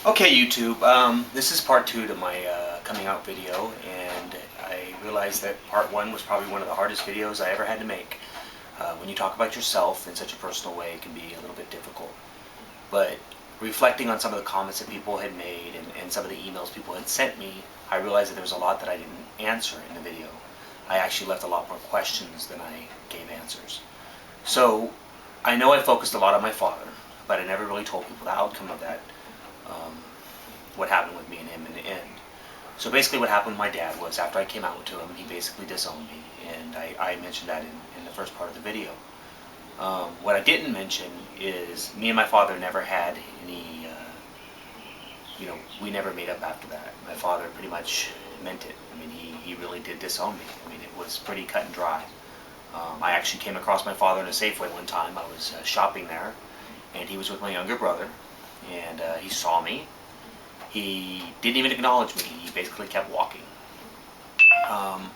Okay, YouTube, this is part two to my coming out video, and I realized that part one was probably one of the hardest videos I ever had to make. When you talk about yourself in such a personal way, it can be a little bit difficult. But reflecting on some of the comments that people had made and some of the emails people had sent me, I realized that there was a lot that I didn't answer in the video. I actually left a lot more questions than I gave answers. So I know I focused a lot on my father, but I never really told people the outcome of that. Um, what happened with me and him in the end. So basically what happened with my dad was after I came out to him, he basically disowned me, and I mentioned that in the first part of the video. What I didn't mention is me and my father never had any, we never made up after that. My father pretty much meant it. I mean, he really did disown me. I mean, it was pretty cut and dry. I actually came across my father in a Safeway one time. I was shopping there, and he was with my younger brother, and he saw me. He didn't even acknowledge me. He basically kept walking. Um,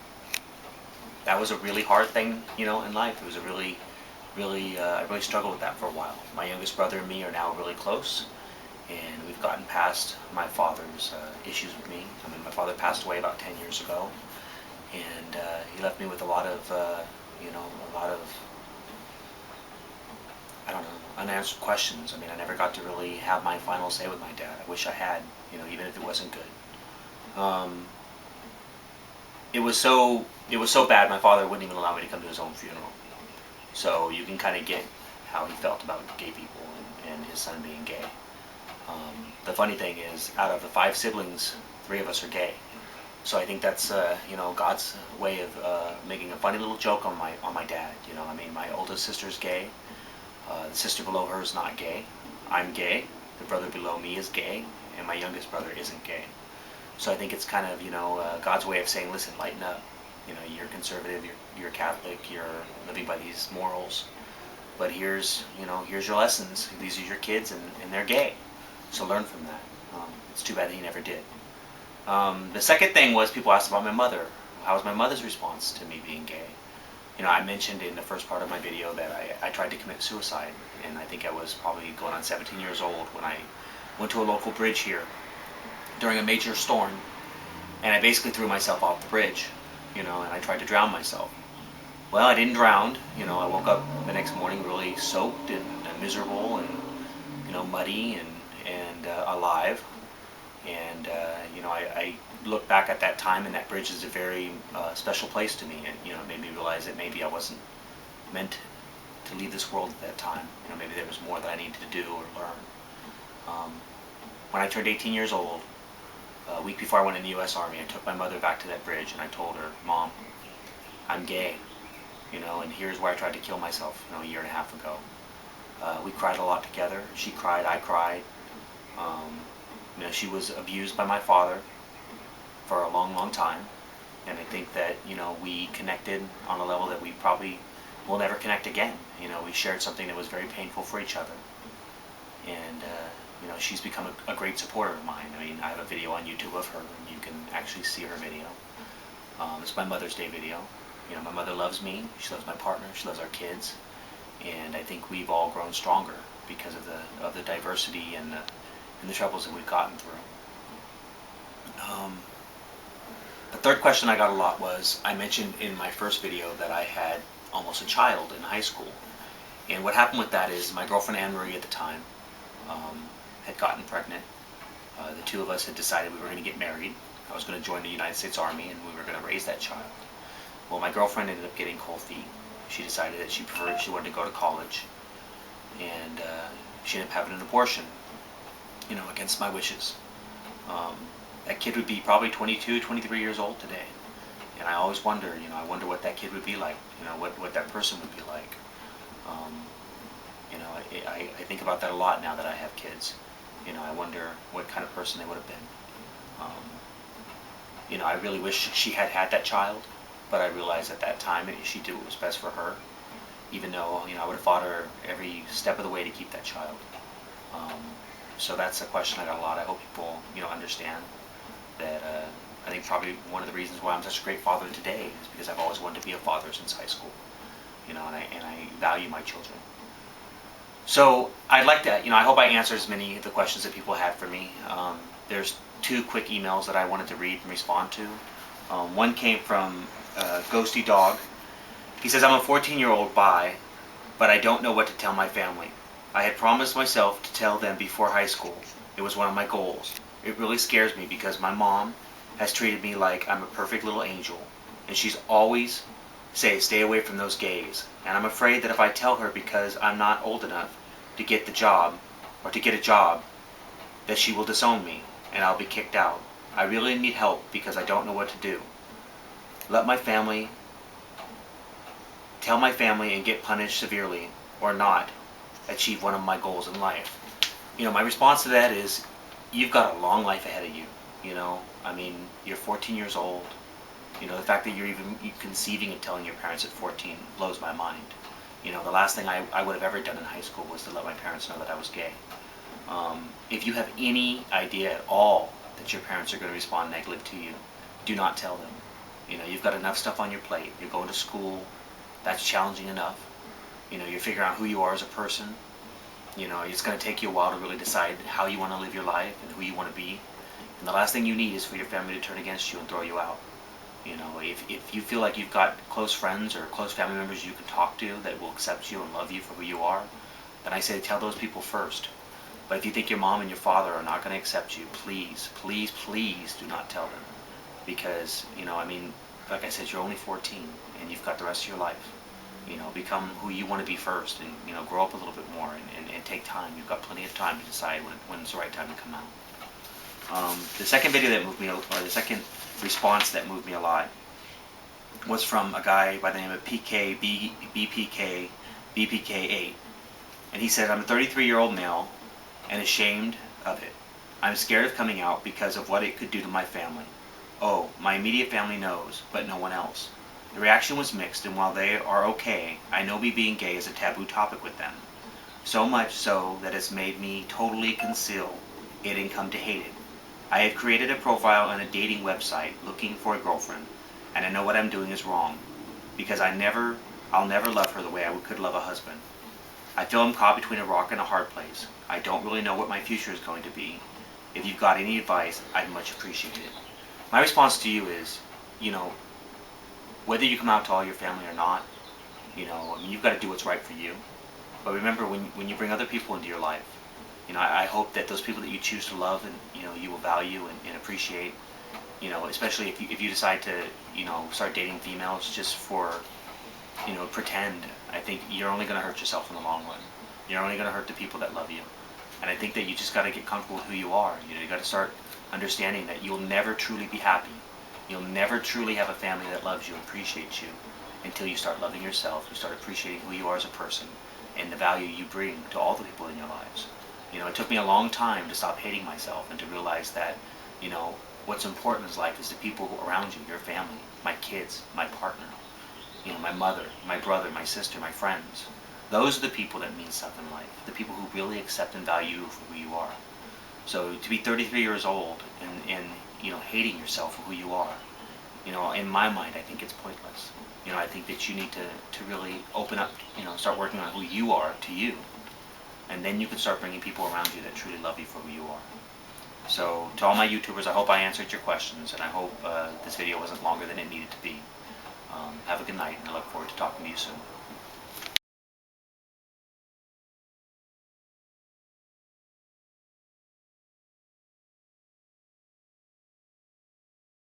that was a really hard thing, in life. It was a I really struggled with that for a while. My youngest brother and me are now really close, and we've gotten past my father's issues with me. I mean, my father passed away about 10 years ago, and he left me with a lot of, a lot of, I don't know, unanswered questions. I mean, I never got to really have my final say with my dad. I wish I had, even if it wasn't good. It was so bad. My father wouldn't even allow me to come to his own funeral. So you can kind of get how he felt about gay people and his son being gay. The funny thing is, out of the 5 siblings, 3 of us are gay. So I think that's God's way of making a funny little joke on my dad. I mean, my oldest sister's gay. The sister below her is not gay. I'm gay. The brother below me is gay, and my youngest brother isn't gay. So I think it's kind of God's way of saying, listen, lighten up. You're conservative, you're Catholic, you're living by these morals, but here's your lessons. These are your kids, and they're gay. So learn from that. It's too bad that he never did. The second thing was people asked about my mother. How was my mother's response to me being gay? I mentioned in the first part of my video that I tried to commit suicide, and I think I was probably going on 17 years old when I went to a local bridge here during a major storm, and I basically threw myself off the bridge, and I tried to drown myself. Well, I didn't drown. I woke up the next morning really soaked and miserable and muddy and alive. And I look back at that time, and that bridge is a very special place to me. And it made me realize that maybe I wasn't meant to leave this world at that time. Maybe there was more that I needed to do or learn. When I turned 18 years old, a week before I went in the U.S. Army, I took my mother back to that bridge, and I told her, Mom, I'm gay, and here's where I tried to kill myself, a year and a half ago. We cried a lot together. She cried, I cried. She was abused by my father for a long, long time, and I think that, we connected on a level that we probably will never connect again. We shared something that was very painful for each other, and she's become a great supporter of mine. I mean, I have a video on YouTube of her, and you can actually see her video. It's my Mother's Day video. My mother loves me, she loves my partner, she loves our kids, and I think we've all grown stronger because of the diversity and the troubles that we've gotten through. The third question I got a lot was, I mentioned in my first video that I had almost a child in high school. And what happened with that is my girlfriend Anne-Marie at the time had gotten pregnant. The two of us had decided we were going to get married. I was going to join the United States Army, and we were going to raise that child. Well, my girlfriend ended up getting cold feet. She decided that she wanted to go to college, and she ended up having an abortion, against my wishes. That kid would be probably 22, 23 years old today. And I always wonder, I wonder what that kid would be like, what that person would be like. I think about that a lot now that I have kids. I wonder what kind of person they would have been. I really wish she had had that child, but I realized at that time she did what was best for her, even though, I would have fought her every step of the way to keep that child. So that's a question I got a lot. I hope people, understand that I think probably one of the reasons why I'm such a great father today is because I've always wanted to be a father since high school, and I value my children. So I'd like to, I hope I answered as many of the questions that people had for me. There's two quick emails that I wanted to read and respond to. One came from Ghosty Dog. He says, I'm a 14-year-old bi, but I don't know what to tell my family. I had promised myself to tell them before high school. It was one of my goals. It really scares me because my mom has treated me like I'm a perfect little angel, and she's always say stay away from those gays. And I'm afraid that if I tell her because I'm not old enough to get the job, or to get a job, that she will disown me and I'll be kicked out. I really need help because I don't know what to do. Let my family, tell my family and get punished severely, or not achieve one of my goals in life. My response to that is, you've got a long life ahead of you. You're 14 years old. The fact that you're even conceiving and telling your parents at 14 blows my mind. The last thing I would have ever done in high school was to let my parents know that I was gay. If you have any idea at all that your parents are going to respond negatively to you, do not tell them. You've got enough stuff on your plate. You're going to school. That's challenging enough. You're figuring out who you are as a person. It's going to take you a while to really decide how you want to live your life and who you want to be. And the last thing you need is for your family to turn against you and throw you out. If you feel like you've got close friends or close family members you can talk to that will accept you and love you for who you are, then I say tell those people first. But if you think your mom and your father are not going to accept you, please, please, please do not tell them. Because, like I said, you're only 14 and you've got the rest of your life. Become who you want to be first, and grow up a little bit more and take time. You've got plenty of time to decide when it's the right time to come out. The second video that moved me, or the second response that moved me a lot, was from a guy by the name of BPK8, and he said, I'm a 33-year-old male and ashamed of it. I'm scared of coming out because of what it could do to my family. Oh, my immediate family knows, but no one else. The reaction was mixed, and while they are okay, I know me being gay is a taboo topic with them. So much so that it's made me totally conceal it and come to hate it. I have created a profile on a dating website looking for a girlfriend, and I know what I'm doing is wrong, because I'll never love her the way I could love a husband. I feel I'm caught between a rock and a hard place. I don't really know what my future is going to be. If you've got any advice, I'd much appreciate it. My response to you is, whether you come out to all your family or not, you've got to do what's right for you. But remember, when you bring other people into your life, I hope that those people that you choose to love and you will value and appreciate, especially if you decide to start dating females just for pretend. I think you're only going to hurt yourself in the long run. You're only going to hurt the people that love you. And I think that you just got to get comfortable with who you are. You got to start understanding that you'll never truly be happy. You'll never truly have a family that loves you and appreciates you until you start loving yourself, you start appreciating who you are as a person, and the value you bring to all the people in your lives. It took me a long time to stop hating myself and to realize that, what's important in life is the people around you, your family, my kids, my partner, my mother, my brother, my sister, my friends. Those are the people that mean stuff in life, the people who really accept and value you for who you are. So to be 33 years old and hating yourself for who you are, in my mind, I think it's pointless. I think that you need to really open up, start working on who you are to you. And then you can start bringing people around you that truly love you for who you are. So to all my YouTubers, I hope I answered your questions, and I hope this video wasn't longer than it needed to be. Have a good night, and I look forward to talking to you soon.